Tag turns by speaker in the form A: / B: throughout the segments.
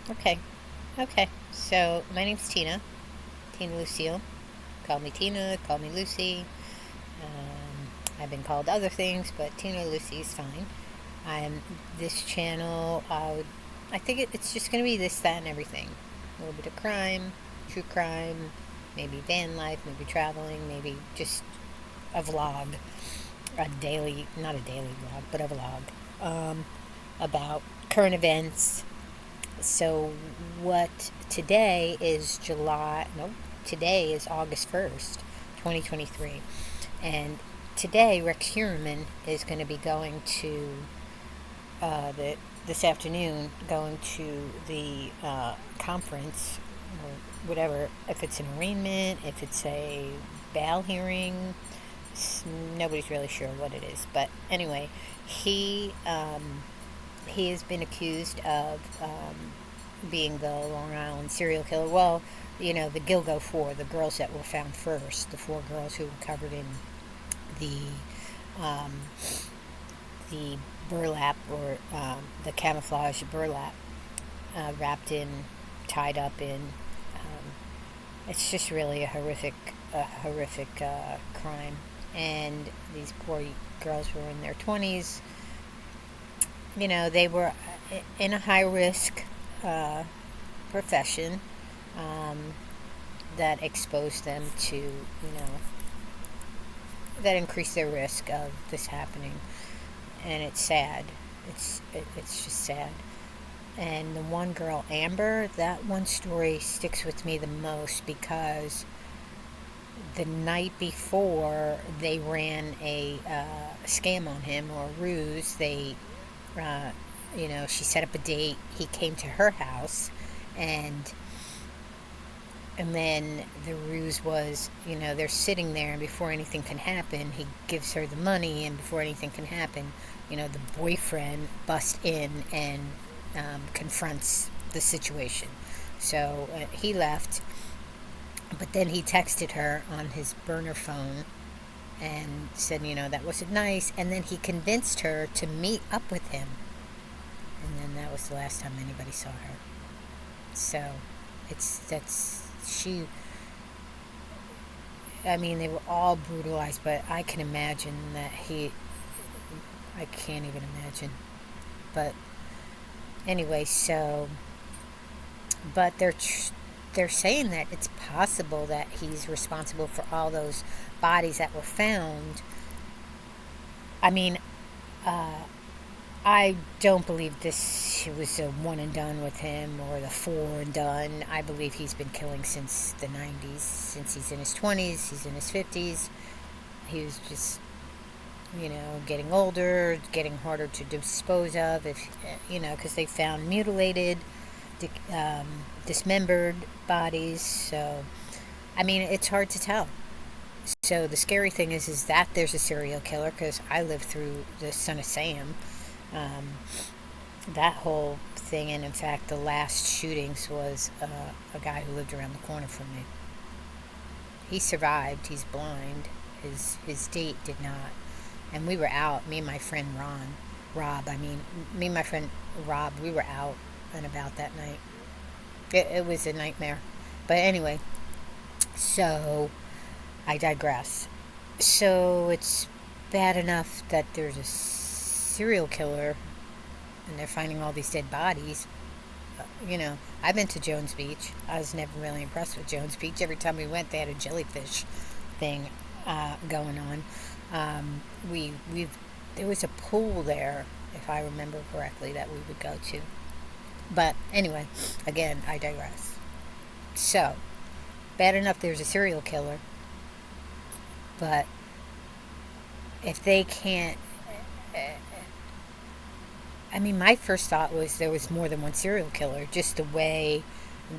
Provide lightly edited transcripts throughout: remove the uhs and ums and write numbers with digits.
A: Okay. Okay. So my name's Tina. Tina Lucille. Call me Tina. Call me Lucy. I've been called other things, but Tina Lucy is fine. I'm this channel. I think it's just going to be this, that, and everything. A little bit of crime, true crime, maybe van life, maybe traveling, maybe just a vlog, a daily, not a daily vlog, but a vlog about current events. So, what today is July, no, today is August 1st, 2023. And today, Rex Heuermann is going to be going to this afternoon, going to the conference or whatever, if it's an arraignment, if it's a bail hearing, nobody's really sure what it is. But anyway, he has been accused of being the Long Island serial killer. Well, the Gilgo Four, the girls that were found first, the four girls who were covered in the um, the burlap or the camouflage burlap, wrapped in, tied up in. It's just really a horrific crime. And these poor girls were in their 20s. They were in a high risk profession um, that exposed them to, that increased their risk of this happening. And it's sad. It's just sad. And the one girl, Amber, that one story sticks with me the most because the night before they ran a scam on him, or a ruse. Uh, she set up a date. He came to her house, and then the ruse was, they're sitting there, and before anything can happen, he gives her the money, and before anything can happen, the boyfriend busts in and confronts the situation. So he left, but then he texted her on his burner phone and said, that wasn't nice. And then he convinced her to meet up with him. And then that was the last time anybody saw her. So I mean, they were all brutalized, but I can imagine that I can't even imagine. But anyway, but they're saying that it's possible that he's responsible for all those bodies that were found. I mean, I don't believe this was a one and done with him, or the four and done. I believe he's been killing since the 90s, since he's in his 20s, he's in his 50s. He was just, getting older, getting harder to dispose of, if because they found mutilated, dismembered bodies. So, I mean, it's hard to tell. So the scary thing is that there's a serial killer, because I lived through the Son of Sam, um, that whole thing. And in fact, the last shootings was a guy who lived around the corner from me. He survived. He's blind. His date did not. And we were out. Me and my friend Rob. I mean, me and my friend Rob. We were out and about that night. It was a nightmare. But anyway, so I digress. So it's bad enough that there's a serial killer and they're finding all these dead bodies. I've been to Jones Beach. I was never really impressed with Jones Beach. Every time we went, they had a jellyfish thing going on. There was a pool there, if I remember correctly, that we would go to. But anyway, again, I digress. So, bad enough there's a serial killer, but if they can't, I mean, my first thought was there was more than one serial killer, just the way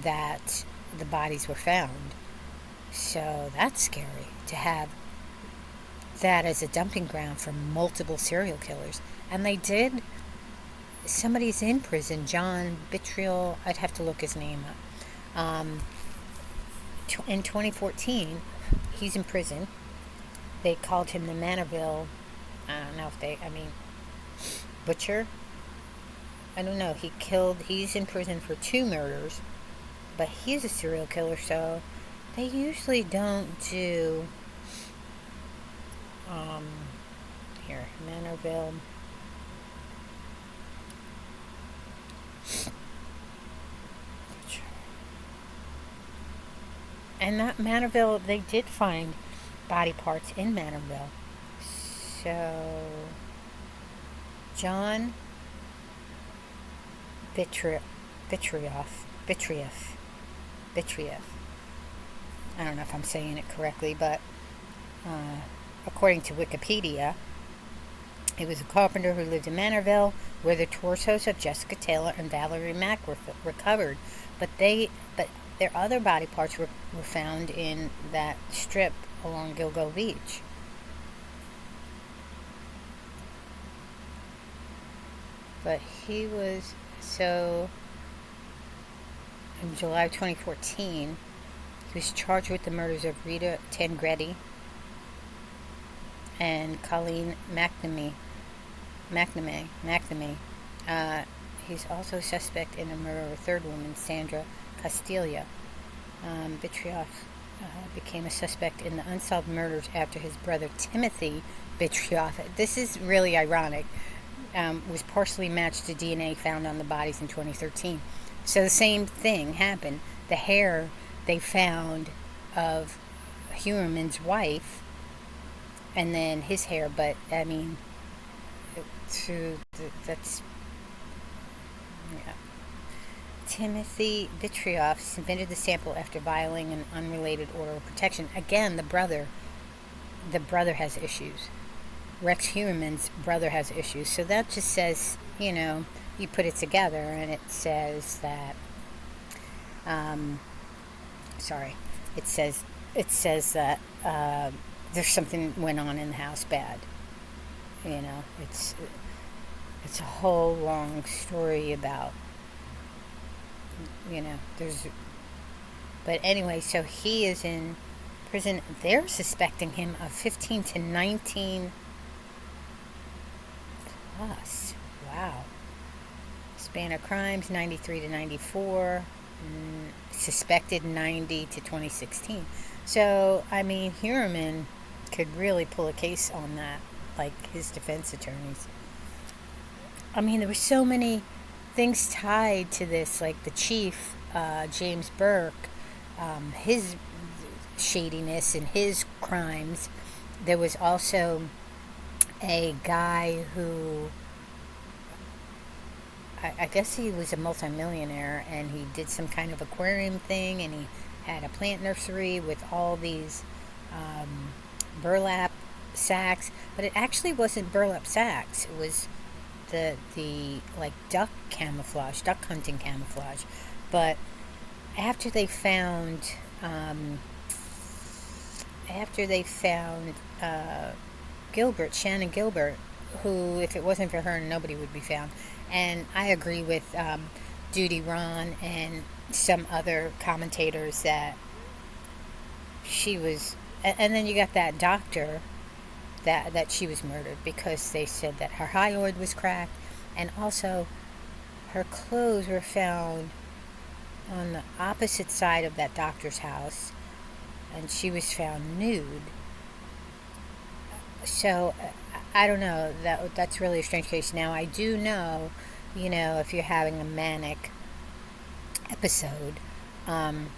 A: that the bodies were found. So that's scary to have that as a dumping ground for multiple serial killers. And they did. Somebody's in prison, John Vitriol. I'd have to look his name up. In 2014, he's in prison. They called him the Manorville. I don't know if I mean, butcher. I don't know. He's in prison for 2 murders, but he's a serial killer, so they usually don't do, um, here, Manorville. And not Manorville, they did find body parts in Manorville. So, John Vitrioff, Vitrioff, Vitrioff. I don't know if I'm saying it correctly, but according to Wikipedia, he was a carpenter who lived in Manorville, where the torsos of Jessica Taylor and Valerie Mack were recovered. But their other body parts were found in that strip along Gilgo Beach. But he was, so in July of 2014, he was charged with the murders of Rita Tangretti and Colleen McNamee. He's also a suspect in the murder of a third woman, Sandra Castilla. Vitrioff became a suspect in the unsolved murders after his brother Timothy Vitrioff, this is really ironic, was partially matched to DNA found on the bodies in 2013. So the same thing happened. The hair they found of Huerman's wife, and then his hair, but I mean, that's, yeah. Timothy Vitrioff submitted the sample after violating an unrelated order of protection. Again, the brother has issues. Rex Huerman's brother has issues. So that just says, you put it together and it says that, it says that there's something went on in the house bad. It's a whole long story about, but anyway, so he is in prison. They're suspecting him of 15 to 19 plus. Wow. Span of crimes, 93 to 94. Suspected 90 to 2016. So, I mean, Huerman could really pull a case on that, like his defense attorneys. I mean, there were so many things tied to this, like the chief, James Burke, his shadiness and his crimes. There was also a guy who, I guess he was a multimillionaire, and he did some kind of aquarium thing, and he had a plant nursery with all these burlap sacks, but it actually wasn't burlap sacks. It was the like duck hunting camouflage. But after they found Shannon Gilbert, who, if it wasn't for her, nobody would be found. And I agree with Judy Ron and some other commentators that she was, and then you got that doctor that she was murdered because they said that her hyoid was cracked, and also her clothes were found on the opposite side of that doctor's house, and she was found nude. So I don't know, that's really a strange case. Now I do know, if you're having a manic episode, and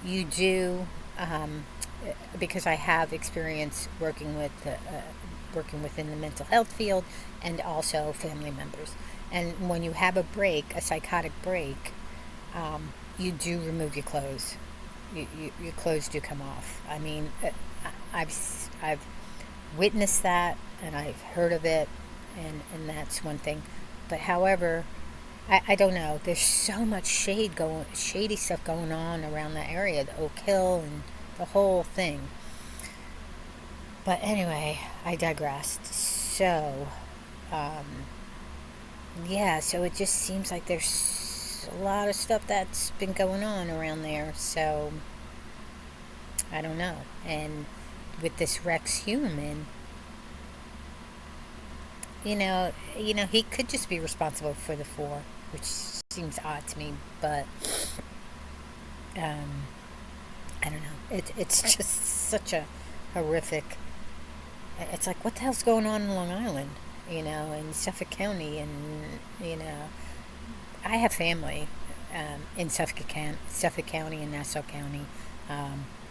A: you do, because I have experience working within the mental health field, and also family members. And when you have a psychotic break, you do remove your clothes. Your clothes do come off. I mean, I've witnessed that, and I've heard of it, and that's one thing. But however, I don't know. There's so much shady stuff going on around that area, the Oak Hill and the whole thing. But anyway, I digressed. So, so it just seems like there's a lot of stuff that's been going on around there. So, I don't know. And with this Rex Huerman, he could just be responsible for the four, which seems odd to me, but um, I don't know. It's just such a horrific. It's like, what the hell's going on in Long Island? In Suffolk County, and I have family in Suffolk County and Nassau County.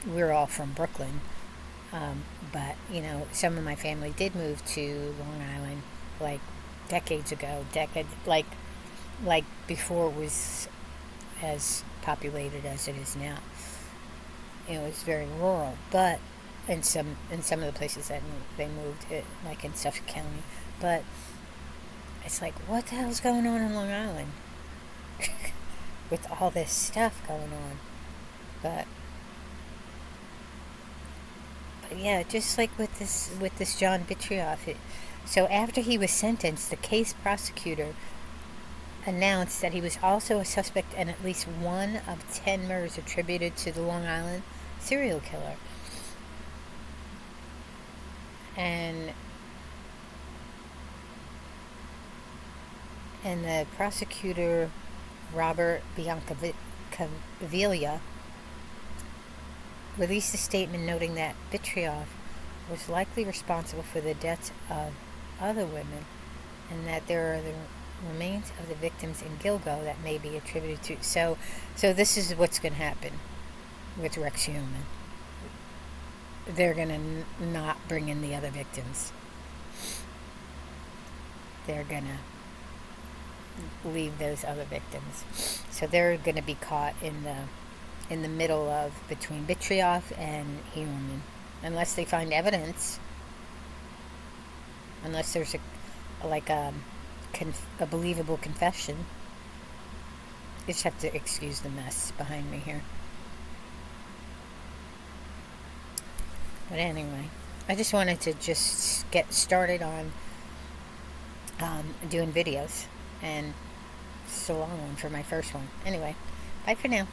A: We're all from Brooklyn, but some of my family did move to Long Island like decades ago, like before it was as populated as it is now. It was very rural, but in some of the places that they moved, like in Suffolk County, but it's like, what the hell's going on in Long Island with all this stuff going on? But yeah, just like with this John Vitrioff. So after he was sentenced, the case prosecutor announced that he was also a suspect in at least one of 10 murders attributed to the Long Island serial killer. And the prosecutor, Robert Biancaviglia, released a statement noting that Vitrioff was likely responsible for the deaths of other women, and that there are the remains of the victims in Gilgo that may be attributed to. So this is what's going to happen with Rex Human. They're going to not bring in the other victims. They're going to leave those other victims. So they're going to be caught in the middle of between Vitrioff and Human, unless they find evidence. Unless there's a believable confession. You just have to excuse the mess behind me here. But anyway, I just wanted to just get started on doing videos, and it's a long one for my first one. Anyway, bye for now.